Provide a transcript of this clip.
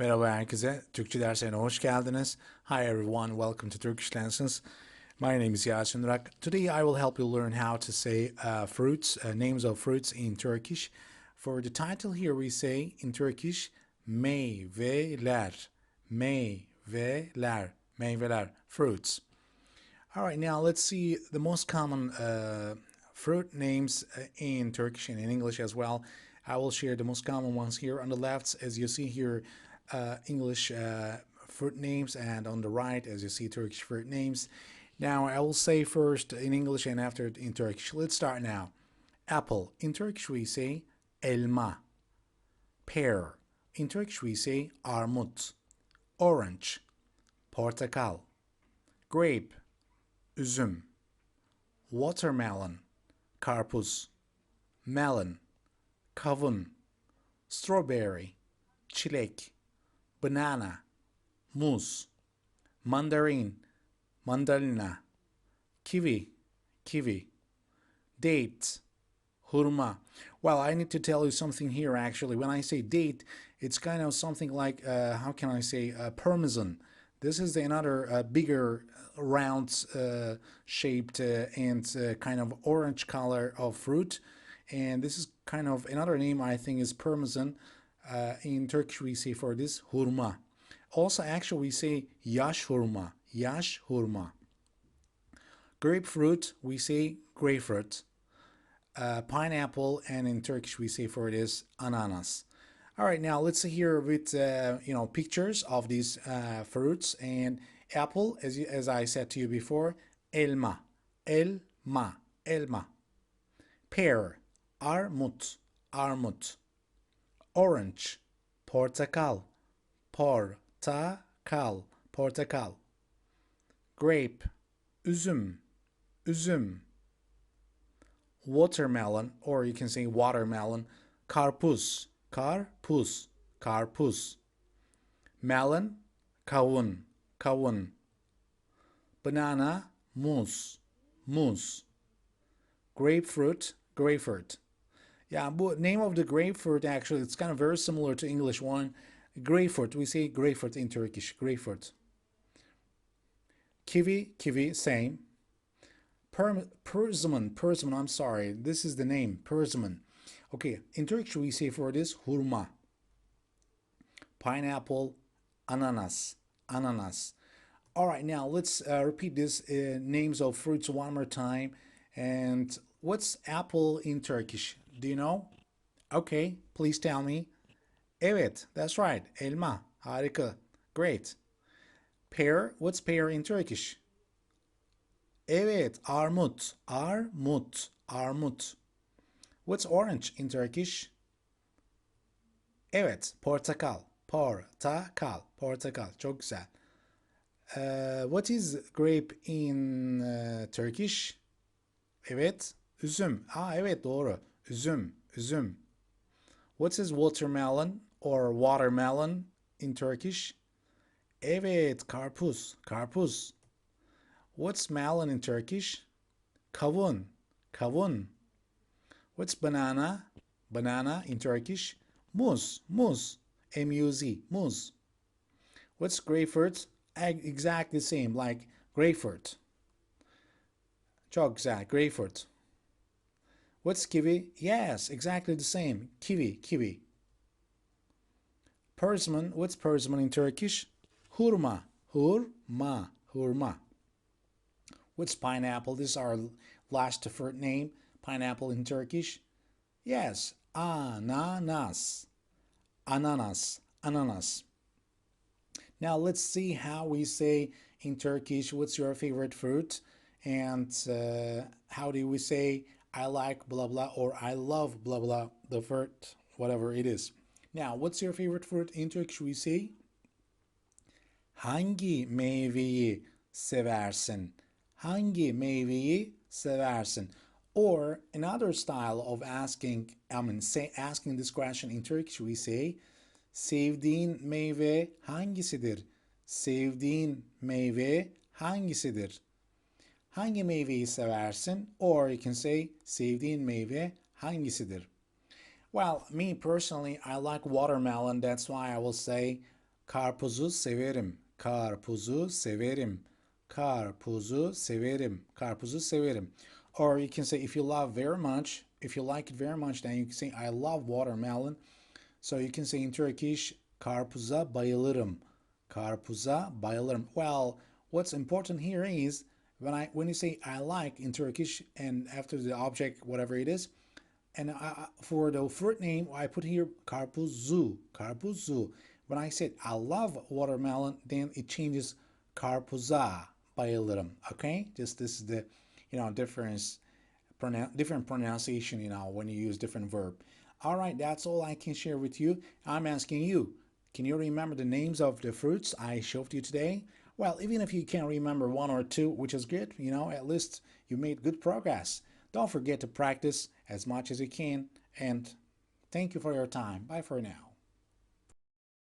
Merhaba herkese. Türkçe derslerine hoş geldiniz. Hi everyone, welcome to Turkish Lessons. My name is Yasin Durak. Today I will help you learn how to say fruits, names of fruits in Turkish. For the title here we say in Turkish, meyveler, meyveler, meyveler, fruits. All right, now let's see the most common fruit names in Turkish and in English as well. I will share the most common ones here on the left, as you see here, English fruit names, and on the right, as you see, Turkish fruit names. Now, I will say first in English and after in Turkish. Let's start now. Apple. In Turkish, we say elma. Pear. In Turkish, we say armut. Orange. Portakal. Grape. Üzüm. Watermelon. Karpuz. Melon. Kavun. Strawberry. Çilek. Banana. Muz. Mandarin. Mandalina. Kiwi. Kiwi. Date. Hurma. Well, I need to tell you something here actually. When I say date, it's kind of something like, how can I say, parmesan. This is another bigger, round shaped and kind of orange color of fruit. And this is kind of another name, I think, is parmesan. In Turkish, we say for this hurma. Also, actually, we say yaş hurma. Yaş hurma. Grapefruit, we say grapefruit. Pineapple, and in Turkish, we say for this ananas. All right, now let's see here with pictures of these fruits. And apple, as I said to you before, elma, elma, elma. Pear, armut, armut. Orange, portakal, portakal, portakal. Grape, üzüm, üzüm. Watermelon, or you can say watermelon. Karpuz, karpuz, karpuz. Melon, kavun, kavun. Banana, muz, muz. Grapefruit, grapefruit. Yeah, but name of the grapefruit actually, it's kind of very similar to English one. Grapefruit, we say grapefruit in Turkish, grapefruit. Kiwi, kiwi, same. Persimmon, persimmon, I'm sorry, this is the name, persimmon. Okay, in Turkish we say for this hurma. Pineapple, ananas, ananas. All right, now let's repeat these names of fruits one more time. And what's apple in Turkish? Do you know? Okay, please tell me. Evet, that's right. Elma. Harika. Great. Pear, what's pear in Turkish? Evet, armut. Armut. Armut. What's orange in Turkish? Evet, portakal. Portakal. Portakal. Çok güzel. What is grape in Turkish? Evet, üzüm. Evet, doğru. Üzüm, üzüm. What is watermelon or watermelon in Turkish? Evet, karpuz, karpuz. What's melon in Turkish? Kavun, kavun. What's banana? Banana in Turkish? Muz, muz. M-U-Z, muz. What's grapefruit? Exactly the same, like grapefruit. Çok güzel, grapefruit. What's kiwi? Yes, exactly the same. Kiwi, kiwi. Persimmon, what's persimmon in Turkish? Hurma, hurma, hurma. What's pineapple? This is our last fruit name. Pineapple in Turkish? Yes, ananas, ananas, ananas. Now let's see how we say in Turkish, what's your favorite fruit? And how do we say I like blah blah or I love blah blah, the fruit, whatever it is. Now, what's your favorite fruit in Turkish? We say hangi meyveyi seversin? Hangi meyveyi seversin? Or another style of asking, asking this question in Turkish, we say sevdiğin meyve hangisidir? Sevdiğin meyve hangisidir? Hangi meyveyi seversin? Or you can say sevdiğin meyve hangisidir? Well, me personally, I like watermelon. That's why I will say Karpuzu severim. Karpuzu severim. Karpuzu severim. Karpuzu severim. Or you can say if you love very much, if you like it very much, then you can say I love watermelon. So you can say in Turkish, karpuza bayılırım. Karpuza bayılırım. Well, what's important here is when you say I like in Turkish and after the object, whatever it is, and for the fruit name, I put here karpuzu, karpuzu. When I said I love watermelon, then it changes karpuza bayılırım. Okay, just this is the difference, different pronunciation. When you use different verb. All right, that's all I can share with you. I'm asking you, can you remember the names of the fruits I showed you today? Well, even if you can't remember one or two, which is good, at least you made good progress. Don't forget to practice as much as you can, and thank you for your time. Bye for now.